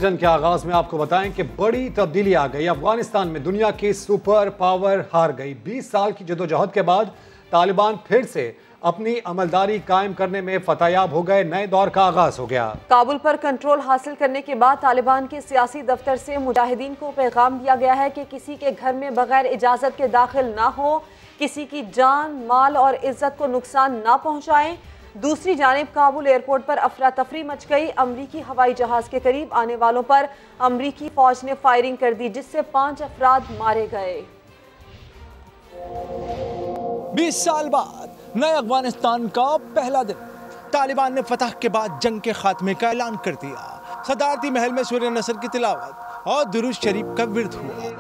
के आगाज में आपको बताएं कि बड़ी तब्दीली आ गई। अफगानिस्तान में दुनिया की सुपर पावर हार गई। 20 साल की जदोजहद के बाद तालिबान फिर से अपनी अमलदारी कायम करने में फतेयाब हो गए। नए दौर का आगाज हो गया। काबुल पर कंट्रोल हासिल करने के बाद तालिबान के सियासी दफ्तर से मुजाहिदीन को पैगाम दिया गया है कि किसी के घर में बगैर इजाजत के दाखिल ना हो, किसी की जान, माल और इज्जत को नुकसान ना पहुंचाएं। दूसरी जानिब काबुल एयरपोर्ट पर अफरा तफरी मच गई। अमरीकी हवाई जहाज के करीब आने वालों पर अमरीकी फौज ने फायरिंग कर दी, जिससे 5 अफराद मारे गए। 20 साल बाद नए अफगानिस्तान का पहला दिन। तालिबान ने फतह के बाद जंग के खात्मे का ऐलान कर दिया। सदारती महल में सूर्य नसर की तिलावत और दुरूद शरीफ का विर्द हुआ।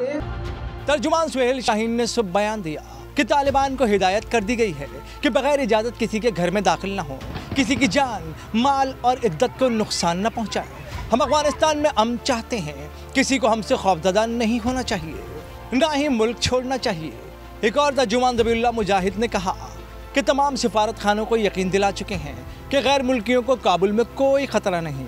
तर्जुमान सुहेल शाहीन ने सुबह बयान दिया कि तालिबान को हिदायत कर दी गई है कि बगैर इजाज़त किसी के घर में दाखिल न हो, किसी की जान, माल और इज्जत को नुकसान न पहुंचाए। हम अफगानिस्तान में अमन चाहते हैं, किसी को हमसे खौफजदा नहीं होना चाहिए, ना ही मुल्क छोड़ना चाहिए। एक और तर्जुमान ज़बीउल्लाह मुजाहिद ने कहा कि तमाम सिफारत खानों को यकीन दिला चुके हैं कि गैर मुल्कियों को काबुल में कोई खतरा नहीं।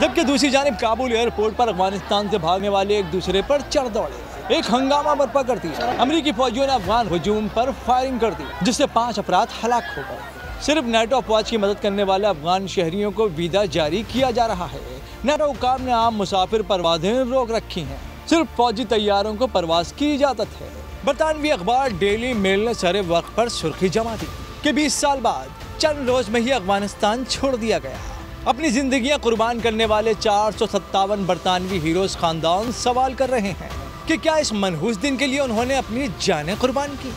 जबकि दूसरी जानिब काबुल एयरपोर्ट पर अफगानिस्तान से भागने वाले एक दूसरे पर चढ़ दौड़े, एक हंगामा बर्पा कर दिया। अमरीकी फौजियों ने अफगान हुजूम पर फायरिंग कर दी, जिससे 5 अफराद हलाक हो गए। सिर्फ नेटो अफवाज की मदद करने वाले अफगान शहरियों को वीजा जारी किया जा रहा है। नेटो हुकाम ने आम मुसाफिर परवाजें रोक रखी हैं, सिर्फ फौजी तैयारों को परवाज की इजाजत है। बरतानवी अखबार डेली मेल ने सरे वक्त पर सुर्खी जमा दी कि 20 साल बाद चंद रोज में ही अफगानिस्तान छोड़ दिया गया। अपनी जिंदगियां कुर्बान करने वाले 457 बरतानवी हीरोज खानदान सवाल कर रहे हैं कि क्या इस मनहूस दिन के लिए उन्होंने अपनी जानें कुर्बान की।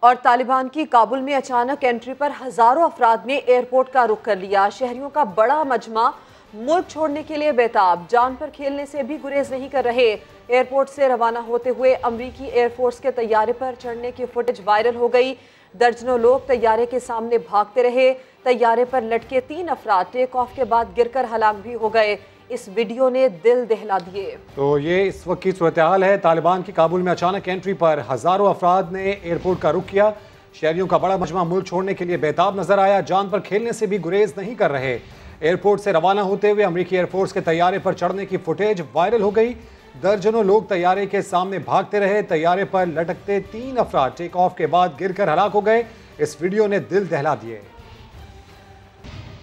और तालिबान की काबुल में अचानक एंट्री पर हजारों अफराद ने एयरपोर्ट का रुख कर लिया। शहरियों का बड़ा मजमा मुल्क छोड़ने के लिए बेताब, जान पर खेलने से भी गुरेज नहीं कर रहे। एयरपोर्ट से रवाना होते हुए अमरीकी एयरफोर्स के तैयारे पर चढ़ने की फुटेज वायरल हो गई। दर्जनों लोग तैयारे के सामने भागते रहे। तैयारे पर लटके 3 अफराद टेक ऑफ के बाद गिरकर हलाक भी हो गए। इस वीडियो ने दिल दहला दिए। तो ये इस वक्त की सूरत हाल है। तालिबान की काबुल में अचानक एंट्री पर हजारों अफराद ने एयरपोर्ट का रुख किया। शहरियों का बड़ा मजमा मुल्क छोड़ने के लिए बेताब नजर आया, जान पर खेलने से भी गुरेज नहीं कर रहे। एयरपोर्ट से रवाना होते हुए अमरीकी एयरफोर्स के तैयारे पर चढ़ने की फुटेज वायरल हो गई। दर्जनों लोग तैयारे के सामने भागते रहे। तैयारे पर लटकते 3 अफराद टेक ऑफ के बाद गिरकर हलाक हो गए। इस वीडियो ने दिल दहला दिए।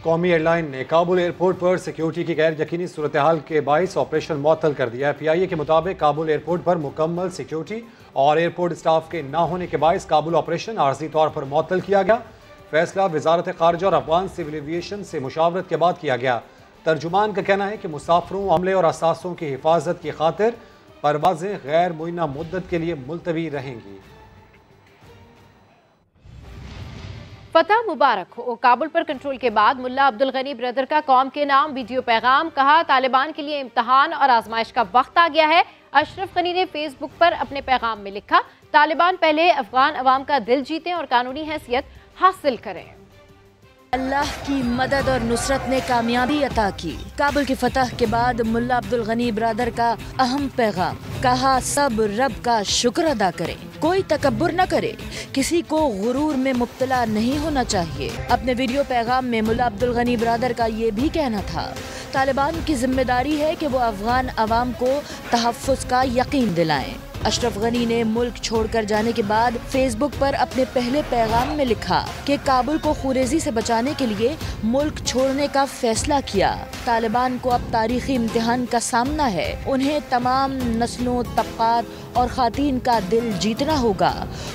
कौमी एयरलाइन ने काबुल एयरपोर्ट पर सिक्योरिटी की गैर यकीनी सूरत हाल के बाइस ऑपरेशन मुअत्तल कर दिया है। PIA के मुताबिक काबुल एयरपोर्ट पर मुकम्मल सिक्योरिटी और एयरपोर्ट स्टाफ के ना होने के बाइस काबुल ऑपरेशन आर्जी तौर पर मुअत्तल किया गया। फैसला वजारत खारजा और अफगान सिविल एविएशन से मुशावरत के बाद किया गया। तर्जुमान का कहना है कि मुसाफिरों, अमले और असासों की हिफाजत की खातिर परवाजें गैर मुइन्ना मुद्दत के लिए मुलतवी रहेंगी। फतह मुबारक हो। काबुल पर कंट्रोल के बाद मुल्ला अब्दुल गनी ब्रदर का कौम के नाम वीडियो पैगाम। कहा, तालिबान के लिए इम्तहान और आजमाइश का वक्त आ गया है। अशरफ गनी ने फेसबुक पर अपने पैगाम में लिखा, तालिबान पहले अफगान अवाम का दिल जीतें और कानूनी हैसियत हासिल करें। अल्लाह की मदद और नुसरत ने कामयाबी अता की। काबुल की फतह के बाद मुल्ला अब्दुल गनी ब्रदर का अहम पैगाम। कहा, सब रब का शुक्र अदा करें, कोई तकब्बुर न करे, किसी को गुरूर में मुब्तला नहीं होना चाहिए। अपने वीडियो पैगाम में मुल्ला अब्दुल गनी ब्रदर का ये भी कहना था, तालिबान की जिम्मेदारी है कि वो अफगान अवाम को तहफ़्फ़ुज़ का यकीन दिलाएं। अशरफ गनी ने मुल्क छोड़कर जाने के बाद फेसबुक पर अपने पहले पैगाम में लिखा कि काबुल को खुरेजी से बचाने के लिए मुल्क छोड़ने का फैसला किया। तालिबान को अब तारीखी इम्तिहान का सामना है। उन्हें तमाम नस्लों, तबकात और खातीन का दिल जीतना होगा।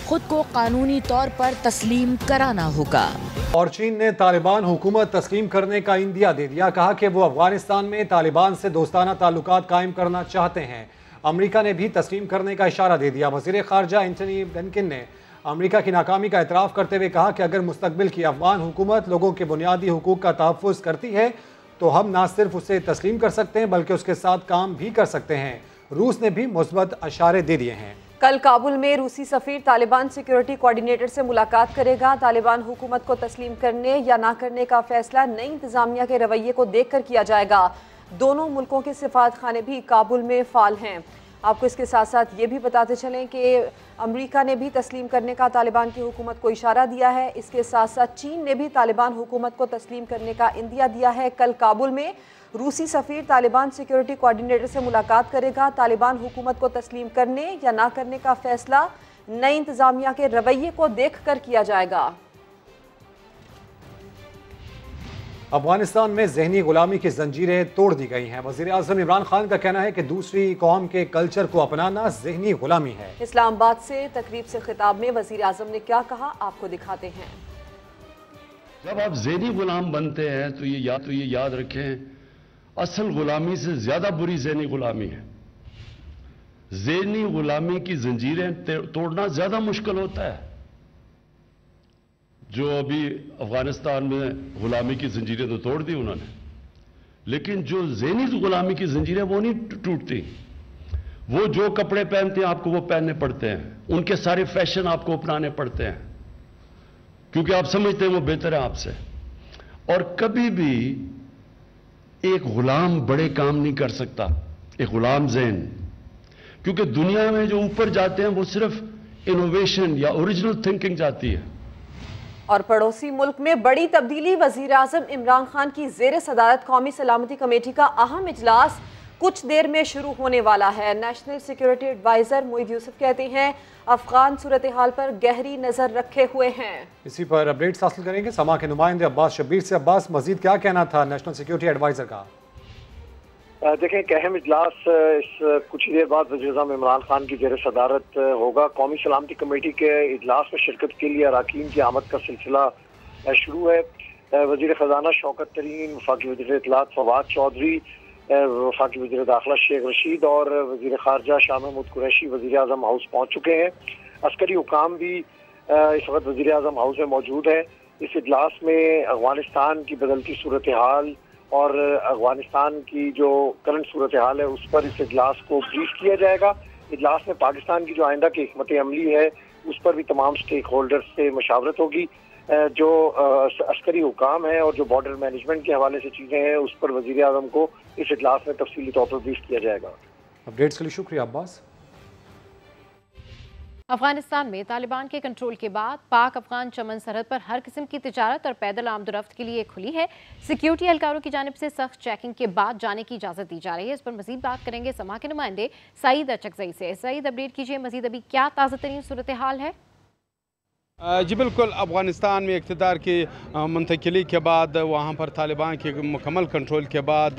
खुद को कानूनी तौर पर तस्लीम कराना होगा। और चीन ने तालिबान हुकूमत तस्लीम करने का इंदिया दे दिया। कहा कि वो अफगानिस्तान में तालिबान से दोस्ताना ताल्लुकात कायम करना चाहते हैं। अमेरिका ने भी तस्लीम करने का इशारा दे दिया। वज़ीर ख़ारजा एंटनी ब्लिंकन ने अमेरिका की नाकामी का एतराफ़ करते हुए कहा कि अगर मुस्तकबिल की अफगान हुकूमत लोगों के बुनियादी हुकूक का तहफ़्फ़ुज़ करती है तो हम ना सिर्फ उसे तस्लीम कर सकते हैं बल्कि उसके साथ काम भी कर सकते हैं। रूस ने भी मुस्बत इशारे दे दिए हैं। कल काबुल में रूसी सफ़ीर तालिबान सिक्योरिटी कोऑर्डिनेटर से मुलाकात करेगा। तालिबान हुकूमत को तस्लीम करने या ना करने का फैसला नई इंतज़ामिया के रवैये को देख कर किया जाएगा। दोनों मुल्कों के सिफारत खाने भी काबुल में फ़ाल हैं। आपको इसके साथ साथ ये भी बताते चलें कि अमेरिका ने भी तस्लीम करने का तालिबान की हुकूमत को इशारा दिया है। इसके साथ साथ चीन ने भी तालिबान हुकूमत को तस्लीम करने का इंदिया दिया है। कल काबुल में रूसी सफ़ीर तालिबान सिक्योरिटी कोऑर्डिनेटर से मुलाकात करेगा। तालिबान हुकूमत को तस्लीम करने या ना करने का फैसला नई इंतजामिया के रवैये को देख कर किया जाएगा। अफगानिस्तान में ज़हनी गुलामी की जंजीरें तोड़ दी गई हैं। वज़ीर आज़म इमरान खान का कहना है कि दूसरी कौम के कल्चर को अपनाना ज़हनी गुलामी है। इस्लामाबाद से तकरीब से खिताब में वज़ीर आज़म ने क्या कहा, आपको दिखाते हैं। जब आप ज़हनी गुलाम बनते हैं तो ये याद रखें, असल गुलामी से ज्यादा बुरी ज़हनी गुलामी है। ज़हनी गुलामी की जंजीरें तोड़ना ज्यादा मुश्किल होता है। जो अभी अफगानिस्तान में गुलामी की जंजीरें तो तोड़ दी उन्होंने, लेकिन जो ज़हनी गुलामी की जंजीरें वो नहीं टूटती। वो जो कपड़े पहनते हैं आपको वो पहनने पड़ते हैं, उनके सारे फैशन आपको अपनाने पड़ते हैं, क्योंकि आप समझते हैं वो बेहतर है आपसे। और कभी भी एक गुलाम बड़े काम नहीं कर सकता, एक गुलाम ज़हन, क्योंकि दुनिया में जो ऊपर जाते हैं वो सिर्फ इनोवेशन या ओरिजिनल थिंकिंग जाती है। और पड़ोसी मुल्क में बड़ी तब्दीली, वजीर आज़म इमरान खान की ज़ेर सदारत कौमी सलामती कमेटी का अहम इजलास कुछ देर में शुरू होने वाला है। National security adviser Moeed Yusuf कहते हैं अफगान सूरत हाल पर गहरी नज़र रखे हुए हैं। इसी पर अपडेट्स हासिल करेंगे समा के नुमाइंदे अब्बास शब्बीर से। अब्बास, मजीद क्या कहना था नेशनल सिक्योरिटी एडवाइज़र का? देखें, एक अहम इजलास इस कुछ ही देर बाद वज़ीर आज़म इमरान खान की ज़ेर सदारत होगा। कौमी सलामती कमेटी के इजलास में शिरकत के लिए अरकान की आमद का सिलसिला शुरू है। वज़ीर ख़जाना शौकत तरीन, वफ़ाकी वज़ीर इत्तलात फवाद चौधरी, वफ़ाकी वज़ीर दाखिला शेख रशीद और वज़ीर ख़ारजा शाह महमूद कुरैशी वज़ीर आज़म हाउस पहुँच चुके हैं। अस्करी हुकाम भी इस वक्त वज़ीर आज़म हाउस में मौजूद है। इस इजलास में अफगानिस्तान की बदलती सूरत हाल और अफगानिस्तान की जो करंट सूरत हाल है उस पर इस इजलास को ब्रीफ किया जाएगा। इजलास में पाकिस्तान की जो आइंदा की हिकमत अमली है उस पर भी तमाम स्टेक होल्डर्स से मशावरत होगी। जो अस्करी हुकाम है और जो बॉर्डर मैनेजमेंट के हवाले से चीज़ें हैं उस पर वज़ीर आज़म को इस इजलास में तफसीली तौर पर ब्रीफ किया जाएगा। अपडेट्स के लिए शुक्रिया अब्बास। अफगानिस्तान में तालिबान के कंट्रोल के बाद पाक अफगान चमन सरहद पर हर किस्म की तिजारत और पैदल आमदोरफ्त के लिए खुली है। सिक्योरिटी एहलकारों की जानिब से सख्त चेकिंग के बाद जाने की इजाज़त दी जा रही है। इस पर मजीद बात करेंगे समा के नुमाइंदे सईद अचकज़ई से। सईद, अपडेट कीजिए मजीद, अभी क्या ताज़ा तरीन सूरत हाल है? जी बिल्कुल, अफ़गानिस्तान में इक़्तिदार की मुंतकिली के बाद वहाँ पर तालिबान के मुकम्मल कंट्रोल के बाद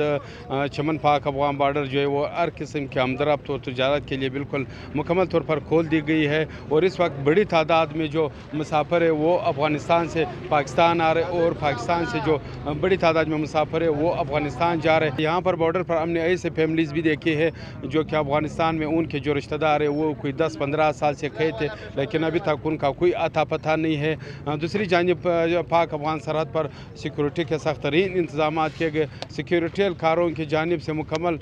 चमन पाक अफगान बॉर्डर जो है वो हर किस्म के आमदरफ्त और तजारत के लिए बिल्कुल मुकम्मल तौर पर खोल दी गई है। और इस वक्त बड़ी तादाद में जो मुसाफिर है वो अफ़गानिस्तान से पाकिस्तान आ रहे और पाकिस्तान से जो बड़ी तादाद में मुसाफिर है वो अफ़गानिस्तान जा रहे हैं। यहाँ पर बॉर्डर पर हमने ऐसे फैमिलीज़ भी देखे हैं जो कि अफ़गानिस्तान में उनके जो रिश्तेदार है वो कोई 10-15 साल से गए थे, लेकिन अभी तक उनका कोई आता पता नहीं है। दूसरी जानिब पाक अफगान सरहद पर सिक्योरिटी के सख्त तरीन इंतजाम किए गए। सिक्योरिटी एहलकारों की जानिब से मुकम्मल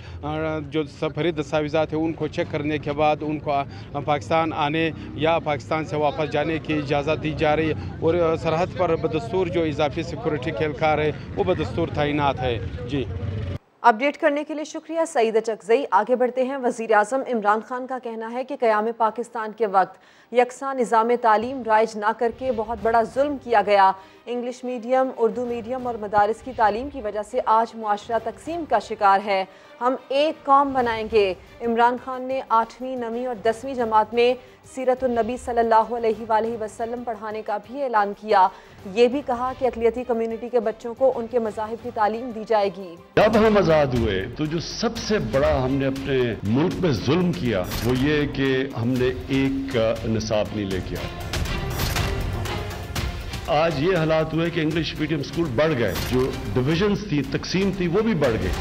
जो सफरी दस्तावेज़ात है उनको चेक करने के बाद उनको पाकिस्तान आने या पाकिस्तान से वापस जाने की इजाज़त दी जा रही है। और सरहद पर बदस्तूर जो इजाफी सिक्योरिटी के एहलकार है वो बदस्तूर तैनात है। जी, अपडेट करने के लिए शुक्रिया सईद अचकज़ई। आगे बढ़ते हैं। वज़ीर आज़म इमरान खान का कहना है कि क़याम पाकिस्तान के वक्त यकसा निज़ाम तालीम राइज ना करके बहुत बड़ा जुल्म किया गया। इंग्लिश मीडियम, उर्दू मीडियम और मदारिस की तालीम की वजह से आज मुआशरा तकसीम का शिकार है। हम एक कौम बनाएंगे। इमरान खान ने 8वीं, 9वीं और 10वीं जमात में सीरतुन्नबी सल्लल्लाहु अलैहि वसल्लम पढ़ाने का भी ऐलान किया। ये भी कहा कि अक़लियती कम्युनिटी के बच्चों को उनके मज़ाहिब की तालीम दी जाएगी। जब हम आज़ाद हुए तो जो सबसे बड़ा हमने अपने मुल्क में जुल्म किया वो ये कि हमने एक निसाब नहीं लेके आए। आज ये हालात हुए कि इंग्लिश मीडियम स्कूल बढ़ गए, जो डिविजन्स थी, तकसीम थी, वो भी बढ़ गई।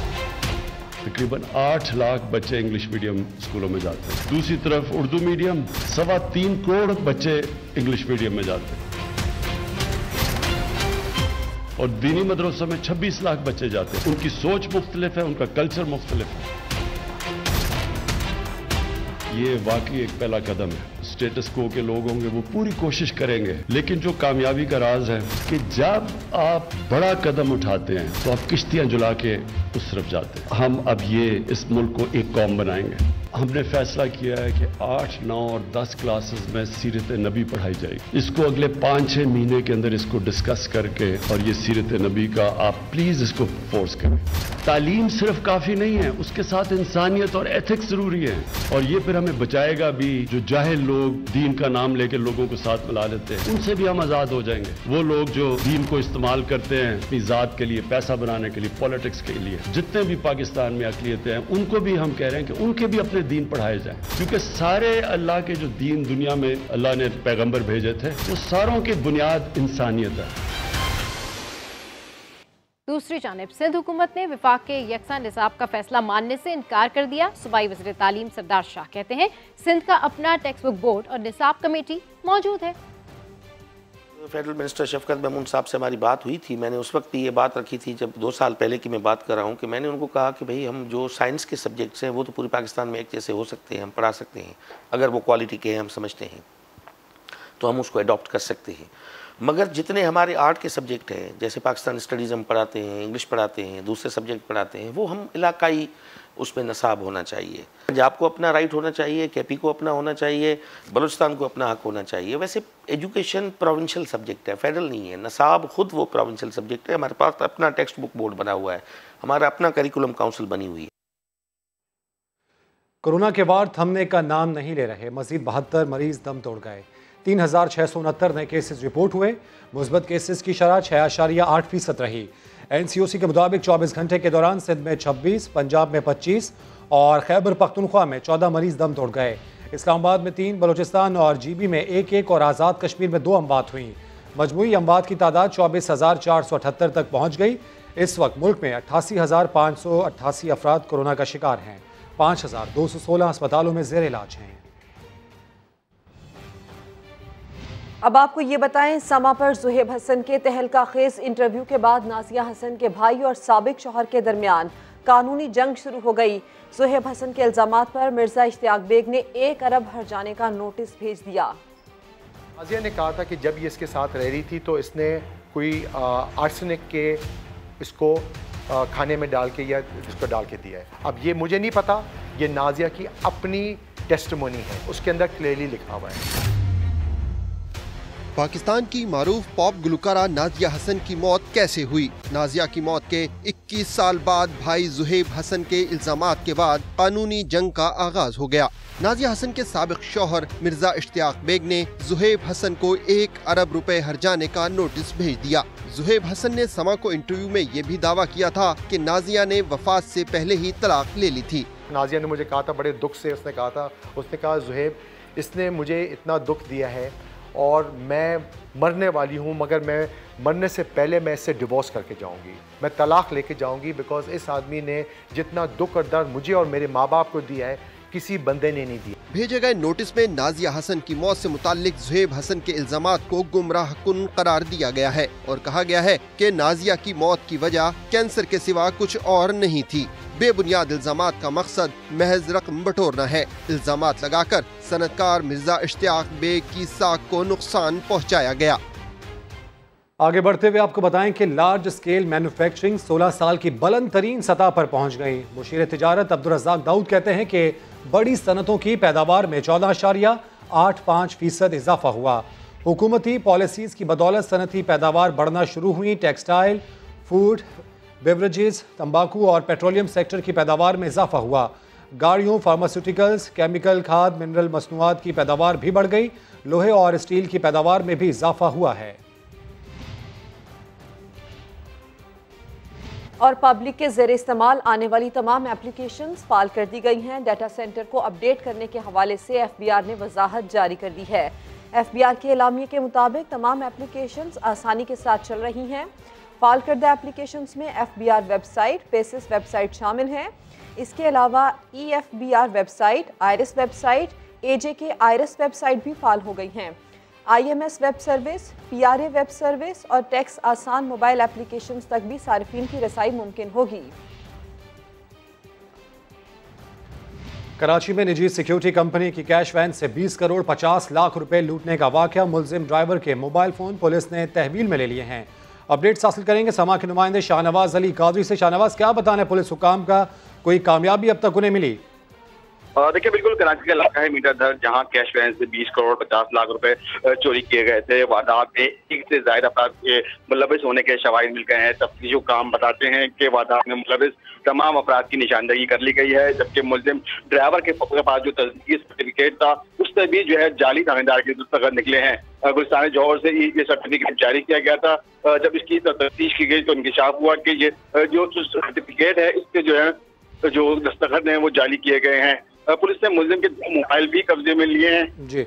तकरीबन 8 लाख बच्चे इंग्लिश मीडियम स्कूलों में जाते हैं। दूसरी तरफ उर्दू मीडियम 3.25 करोड़ बच्चे इंग्लिश मीडियम में जाते हैं और दीनी मदरसों में 26 लाख बच्चे जाते हैं। उनकी सोच मुख्तलिफ है, उनका कल्चर मुख्तलिफ है। ये वाकई एक पहला कदम है। स्टेटस को के लोग होंगे वो पूरी कोशिश करेंगे, लेकिन जो कामयाबी का राज है कि जब आप बड़ा कदम उठाते हैं तो आप किश्तियां जुला के उस तरफ जाते हैं। हम अब ये इस मुल्क को एक कौम बनाएंगे। हमने फैसला किया है कि 8, 9 और 10 क्लासेस में सीरत नबी पढ़ाई जाएगी। इसको अगले 5-6 महीने के अंदर इसको डिस्कस करके और ये सीरत नबी का आप प्लीज इसको फोर्स करें। तालीम सिर्फ काफी नहीं है, उसके साथ इंसानियत और एथिक्स जरूरी है, और ये फिर हमें बचाएगा भी। जो जाहिल लोग दीन का नाम लेकर लोगों को साथ मिला लेते हैं, उनसे भी हम आजाद हो जाएंगे। वो लोग जो दीन को इस्तेमाल करते हैं अपनी जात के लिए, पैसा बनाने के लिए, पॉलिटिक्स के लिए, जितने भी पाकिस्तान में अक़लियतें हैं, उनको भी हम कह रहे हैं कि उनके भी अपने दीन पढ़ाए जाएं, क्योंकि सारे अल्लाह के जो दीन दुनिया में अल्लाह ने पैगंबर भेजे थे, वो सारों की बुनियाद इंसानियत है। दूसरी जानिब सिंध हुकूमत ने विफाक के यकसा निसाब का फैसला मानने से इनकार कर दिया। सूबाई वज़ीर तालीम सरदार शाह कहते हैं सिंध का अपना टेक्स्ट बुक बोर्ड और निसाब कमेटी मौजूद है। फेडरल मिनिस्टर शफकत महमूद साहब से हमारी बात हुई थी। मैंने उस वक्त भी ये बात रखी थी, जब 2 साल पहले की मैं बात कर रहा हूँ, कि मैंने उनको कहा कि भाई हम जो साइंस के सब्जेक्ट्स हैं वो तो पूरे पाकिस्तान में एक जैसे हो सकते हैं, हम पढ़ा सकते हैं, अगर वो क्वालिटी के हैं हम समझते हैं तो हम उसको अडॉप्ट कर सकते हैं। मगर जितने हमारे आर्ट के सब्जेक्ट हैं, जैसे पाकिस्तान स्टडीज़ हम पढ़ाते हैं, इंग्लिश पढ़ाते हैं, दूसरे सब्जेक्ट पढ़ाते हैं, वो हम इलाकाई उसमें नसाब होना चाहिए। पंजाब को अपना राइट होना चाहिए, केपी को अपना होना चाहिए, बलूचिस्तान को अपना हक होना चाहिए। वैसे एजुकेशन प्रोविंशियल सब्जेक्ट है, फेडरल नहीं है। नसाब खुद वो प्रोविंशियल सब्जेक्ट है। हमारे पास अपना टेक्स्ट बुक बोर्ड बना हुआ है, हमारा अपना करिकुलम काउंसिल बनी हुई है। कोरोना के वार थमने का नाम नहीं ले रहे। मजीद 72 मरीज दम तोड़ गए। 3669 नए केसेस रिपोर्ट हुए। मुस्बत केसेस की शरह 6.8% रही। NCOC के मुताबिक 24 घंटे के दौरान सिंध में 26, पंजाब में 25 और खैबर पख्तूनख्वा में 14 मरीज दम तोड़ गए। इस्लामाबाद में 3, बलूचिस्तान और GB में 1-1 और आज़ाद कश्मीर में 2 अमवात हुई। मजमूई अमवात की तादाद 24,478 तक पहुँच गई। इस वक्त मुल्क में 88,588 अफराद कोरोना का शिकार हैं। 5,216 अस्पतालों में ज़ेर इलाज हैं। अब आपको ये बताएं, समा पर ज़ुहैब हसन के तहलका खेज इंटरव्यू के बाद नाजिया हसन के भाई और साबिक शौहर के दरमियान कानूनी जंग शुरू हो गई। ज़ुहैब हसन के इल्जामात पर मिर्जा इश्तियाक बेग ने 1 अरब हर्जाने का नोटिस भेज दिया। नाजिया ने कहा था कि जब ये इसके साथ रह रही थी तो इसने कोई आर्सेनिक के इसको खाने में डाल के या इसको डाल के दिया है। अब ये मुझे नहीं पता, ये नाजिया की अपनी टेस्टिमोनी है, उसके अंदर क्लियरली लिखा हुआ है। पाकिस्तान की मारूफ पॉप गुलकारा नाजिया हसन की मौत कैसे हुई? नाजिया की मौत के 21 साल बाद भाई ज़ुहैब हसन के इल्जामात के बाद कानूनी जंग का आगाज हो गया। नाजिया हसन के साबिक शौहर मिर्जा इश्तियाक बेग ने ज़ुहैब हसन को 1 अरब रुपए हर्जाने का नोटिस भेज दिया। ज़ुहैब हसन ने समा को इंटरव्यू में ये भी दावा किया था कि नाजिया ने वफात से पहले ही तलाक ले ली थी। नाजिया ने मुझे कहा था, बड़े दुख से उसने कहा ज़ुहैब इसने मुझे इतना दुख दिया है और मैं मरने वाली हूँ, मगर मैं मरने से पहले मैं इससे डिवोर्स करके जाऊँगी, मैं तलाक लेके जाऊँगी, बिकॉज इस आदमी ने जितना दुख और दर्द मुझे और मेरे माँ बाप को दिया है किसी बंदे ने नहीं दिया। भेजे गए नोटिस में नाजिया हसन की मौत से मुताल्लिक ज़ुहैब हसन के इल्जामात को गुमराह कुन करार दिया गया है और कहा गया है कि नाजिया की मौत की वजह कैंसर के सिवा कुछ और नहीं थी। बेबुनियाद इल्जामात का मकसद महज रकम बटोरना है। इल्जामात लगाकर सनतकार मिर्जा इश्तियाक बेग की साख को नुकसान पहुँचाया गया। आगे बढ़ते हुए आपको बताएं कि लार्ज स्केल मैन्युफैक्चरिंग 16 साल की बुलंद तरीन सतह पर पहुंच गई। मुशीर तिजारत अब्दुल रज़ाक दाऊद कहते हैं कि बड़ी सनतों की पैदावार में 14.85% इजाफा हुआ। हुकूमती पॉलिसीज़ की बदौलत सनती पैदावार बढ़ना शुरू हुई। टेक्सटाइल, फूड, बेवरेजेस, तंबाकू और पेट्रोलियम सेक्टर की पैदावार में इजाफा हुआ। गाड़ियों, फार्मास्यूटिकल्स, केमिकल, खाद, मिनरल मसनूआत की पैदावार भी बढ़ गई। लोहे और स्टील की पैदावार में भी इजाफा हुआ है। और पब्लिक के ज़ेर इस्तेमाल आने वाली तमाम एप्लीकेशंस फाल कर दी गई हैं। डाटा सेंटर को अपडेट करने के हवाले से FBR ने वजाहत जारी कर दी है। FBR के एलामिये के मुताबिक तमाम एप्लीकेशंस आसानी के साथ चल रही हैं। फाल करदा एप्लीकेशंस में FBR वेबसाइट, पेसिस वेबसाइट शामिल हैं। इसके अलावा EFBR website, iris website, AJK iris website भी फाल हो गई हैं। IMS web service, PRA web service और टैक्स आसान मोबाइल एप्लीकेशंस तक भी सार्फिन की रसाई मुमकिन होगी। कराची में निजी सिक्योरिटी कंपनी की कैश वैन से 20 करोड़ 50 लाख रुपए लूटने का वाकया। मुलजिम ड्राइवर के मोबाइल फ़ोन पुलिस ने तहवील में ले लिए हैं। अपडेट्स हासिल करेंगे समा के नुमाइंदे शाहनवाज अली कादरी से। शाहनवाज, क्या बताना है पुलिस हुकाम का, कोई कामयाबी अब तक उन्हें मिली? देखिए बिल्कुल कराची का इलाका है मीटर दर, जहां कैश वैन से 20 करोड़ 50 लाख रुपए चोरी किए गए थे। वारदात में एक से ज्यादा अफराद के मुलविस होने के शवाहिद मिल गए हैं। तफ्तीशी काम बताते हैं कि वारदात में मुलविस तमाम अफराद की निशानदही कर ली गई है, जबकि मुलजिम ड्राइवर के पास जो तस्दीकी सर्टिफिकेट था उससे भी जो है जाली थानेदार के दस्तखत निकले हैं। गुलिस्तान जौहर से ये सर्टिफिकेट जारी किया गया था। जब इसकी तफ्तीश की गई तो इंकशाफ हुआ कि ये जो सर्टिफिकेट है इसके जो दस्तखत हैं वो जाली किए गए हैं। पुलिस ने मुलजिम के मोबाइल भी कब्जे में लिए हैं जी।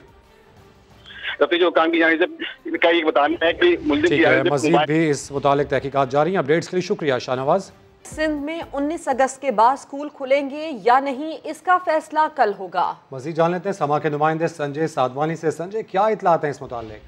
जो काम की जाने का ये बताना है कि मुलजिम की मज़ीद भी इस मुतालिक तहकीकात जारी हैं। अपडेट्स के लिए शुक्रिया शाहनवाज। सिंध में 19 अगस्त के बाद स्कूल खुलेंगे या नहीं, इसका फैसला कल होगा। मज़ीद जान लेते हैं समा के नुमाइंदे संजय साधवानी से। संजय, क्या इतलात हैं इस मुतालिक?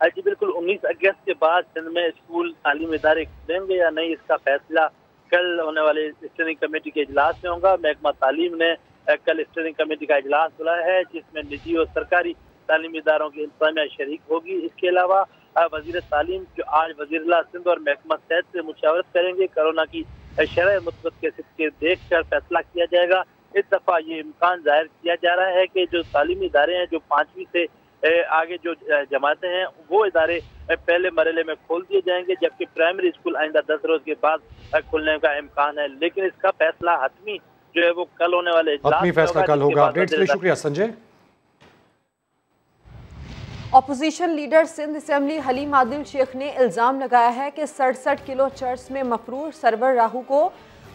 जी बिल्कुल, 19 अगस्त के बाद सिंध में स्कूल तालीमी इदारे खुलेंगे या नहीं, इसका फैसला कल होने वाले स्टीयरिंग कमेटी के इजलास में होगा। महकमा तालीम ने कल स्टीयरिंग कमेटी का इजलास बुलाया है, जिसमें निजी और सरकारी तालीमी इदारों की इंतजामिया शरीक होगी। इसके अलावा वजीर तालीम जो आज वज़ीर-ए-आला सिंध और महकमा सेहत से मुशावरत करेंगे। कोरोना की शरह मुस्बत के देख कर फैसला किया जाएगा। इस दफ़ा ये इम्कान जाहिर किया जा रहा है कि जो तालीमी इदारे हैं, जो 5वीं से आगे जो जमातें हैं, वो इदारे पहले मरहले में खोल दिए जाएंगे, जबकि प्राइमरी स्कूल आइंदा 10 रोज के बाद खुलने का इम्कान है। लेकिन इसका फैसला हतमी जो है वो कल होने वाले फैसला कल होगा। अपडेट्स के लिए शुक्रिया Sanjay. Opposition leader Sindh assembly Haleem Adil Sheikh ने इल्ज़ाम लगाया है कि 67 किलो चर्च में मफरूर सरवर राहू को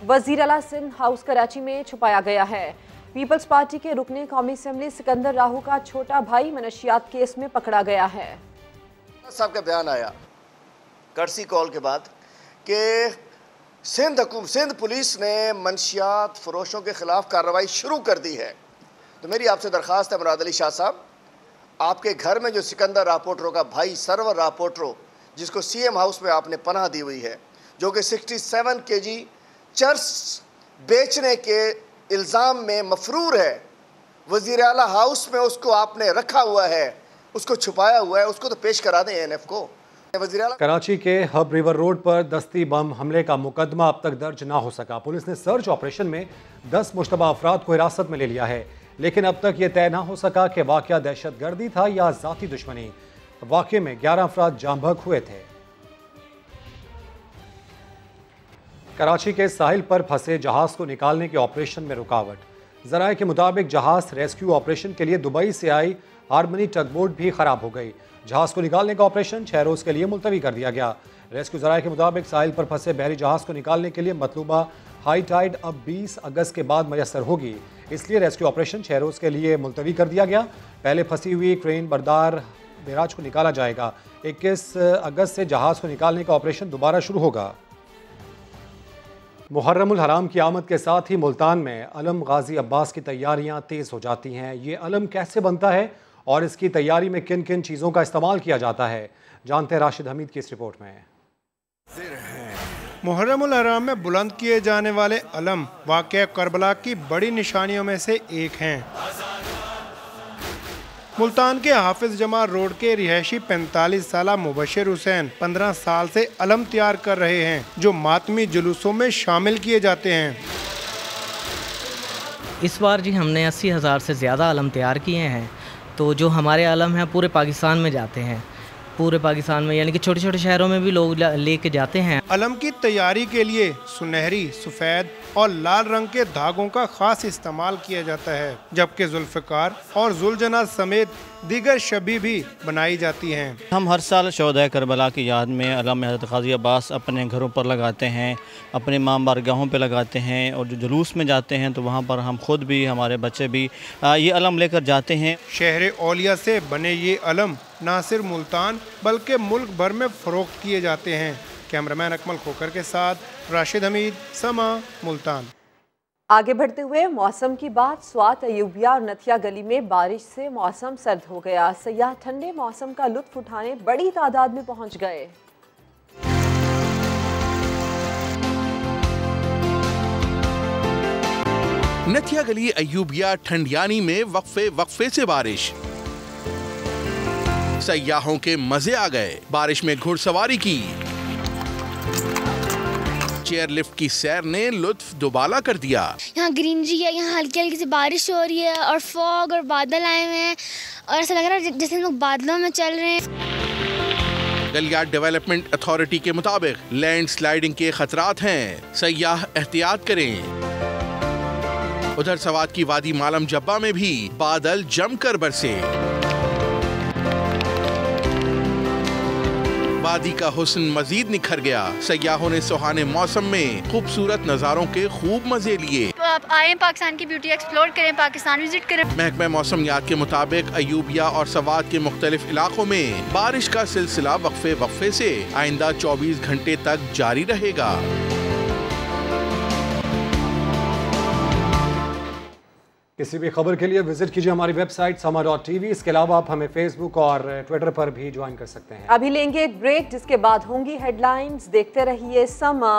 वज़ीर-ए-आला सिंध हाउस कराची में छुपाया गया है। पीपल्स पार्टी के रुकने कौमी असेंबली सिकंदर राहू का छोटा भाई मनशियात केस में पकड़ा गया है। साहब का बयान आया कर्सी कॉल के बाद कि सिंध पुलिस ने मनशियात फरोशों के खिलाफ कार्रवाई शुरू कर दी है। तो मेरी आपसे दरख्वास्त है मुराद अली शाह साहब, आपके घर में जो सिकंदर रापोट्रो का भाई सरवर रापोट्रो, जिसको सीएम हाउस में आपने पनाह दी हुई है, जो कि 67 केजी चर्च बेचने के इल्ज़ाम में मफरूर है, वज़ीर आला हाउस में उसको आपने रखा हुआ है, उसको छुपाया हुआ है, उसको तो पेश करा दें ANF को। कराची के हब रिवर रोड पर दस्ती बम हमले का मुकदमा अब तक दर्ज ना हो सका। पुलिस ने सर्च ऑपरेशन में 10 मुश्तबा अफराद को हिरासत में ले लिया है, लेकिन अब तक ये तय ना हो सका कि वाक़या दहशतगर्दी था या ज़ाती दुश्मनी। वाक़े में 11 अफराद जाँ बहक हुए थे। कराची के साहिल पर फंसे जहाज़ को निकालने के ऑपरेशन में रुकावट। ज़राए के मुताबिक जहाज़ रेस्क्यू ऑपरेशन के लिए दुबई से आई हारमनी टगबोट भी ख़राब हो गई। जहाज़ को निकालने का ऑपरेशन 6 रोज़ के लिए मुलतवी कर दिया गया। रेस्क्यू ज़राए के मुताबिक साहिल पर फंसे बहरी जहाज़ को निकालने के लिए मतलूबा हाई टाइड अब 20 अगस्त के बाद मैसर होगी, इसलिए रेस्क्यू ऑपरेशन 6 रोज़ के लिए मुलतवी कर दिया गया। पहले फंसी हुई क्रेन बरदार बेराज को निकाला जाएगा। 21 अगस्त से जहाज़ को निकालने का ऑपरेशन दोबारा शुरू होगा। मुहर्रमुल हराम की आमद के साथ ही मुल्तान में अलम गाजी अब्बास की तैयारियां तेज़ हो जाती हैं। ये अलम कैसे बनता है और इसकी तैयारी में किन किन चीज़ों का इस्तेमाल किया जाता है, जानते हैं राशिद हमीद की इस रिपोर्ट में। मुहर्रमुल हराम में बुलंद किए जाने वाले अलम वाक़या करबला की बड़ी निशानियों में से एक हैं। मुल्तान के हाफिज जमा रोड के रिहायशी 45 साला मुबशिर हुसैन 15 साल से अलम तैयार कर रहे हैं, जो मातमी जुलूसों में शामिल किए जाते हैं। इस बार जी हमने 80,000 से ज़्यादा अलम तैयार किए हैं। तो जो हमारे अलम हैं पूरे पाकिस्तान में जाते हैं, पूरे पाकिस्तान में, यानी कि छोटे छोटे शहरों में भी लोग लेके जाते हैं। अलम की तैयारी के लिए सुनहरी, सफ़ेद और लाल रंग के धागों का खास इस्तेमाल किया जाता है, जबकि जुल्फ़िकार और जुलजना समेत दीगर शबी भी बनाई जाती हैं। हम हर साल शोहदाए करबला की याद में अलम हज़रत ग़ाज़ी अब्बास अपने घरों पर लगाते हैं, अपने इमाम बारगाहों पर लगाते हैं, और जो जुलूस में जाते हैं तो वहाँ पर हम खुद भी, हमारे बच्चे भी ये अलम लेकर जाते हैं। शहर औलिया से बने ये अलम न सिर्फ मुल्तान बल्कि मुल्क भर में फ़रोख्त किए जाते हैं। कैमरामैन अकमल खोकर के साथ राशिद हमीद, समा, मुल्तान। आगे बढ़ते हुए मौसम की बात। स्वात, अयूबिया और नथिया गली में बारिश से मौसम सर्द हो गया। सयाह ठंडे मौसम का लुत्फ उठाने बड़ी तादाद में पहुंच गए। नथिया गली, अयूबिया, ठंडियानी में वक्फे से बारिश। सयाहों के मजे आ गए, बारिश में घुड़सवारी की। चेयरलिफ्ट की सैर ने लुत्फ दुबाला कर दिया। यहाँ ग्रीनरी है, यहाँ हल्की हल्की सी बारिश हो रही है और फॉग और बादल आए हुए हैं और ऐसा लग रहा है जैसे हम लोग बादलों में चल रहे हैं। गलियात डेवलपमेंट अथॉरिटी के मुताबिक लैंड स्लाइडिंग के खतरात हैं, सयाह एहतियात करें। उधर सवात की वादी मालम जब्बा में भी बादल जमकर बरसे। वादी का हुस्न मजीद निखर गया। सयाहों ने सुहाने मौसम में खूबसूरत नज़ारों के खूब मजे लिए। तो आप आए पाकिस्तान की ब्यूटी एक्सप्लोर करें, पाकिस्तान विजिट करें। महकमा मौसमियात के मुताबिक अयूबिया और सवात के मुख्तलिफ इलाकों में बारिश का सिलसिला वक्फे वक्फे से आइंदा 24 घंटे तक जारी रहेगा। किसी भी खबर के लिए विजिट कीजिए हमारी वेबसाइट sama.tv। इसके अलावा आप हमें फेसबुक और ट्विटर पर भी ज्वाइन कर सकते हैं। अभी लेंगे एक ब्रेक, जिसके बाद होंगी हेडलाइंस। देखते रहिए समा।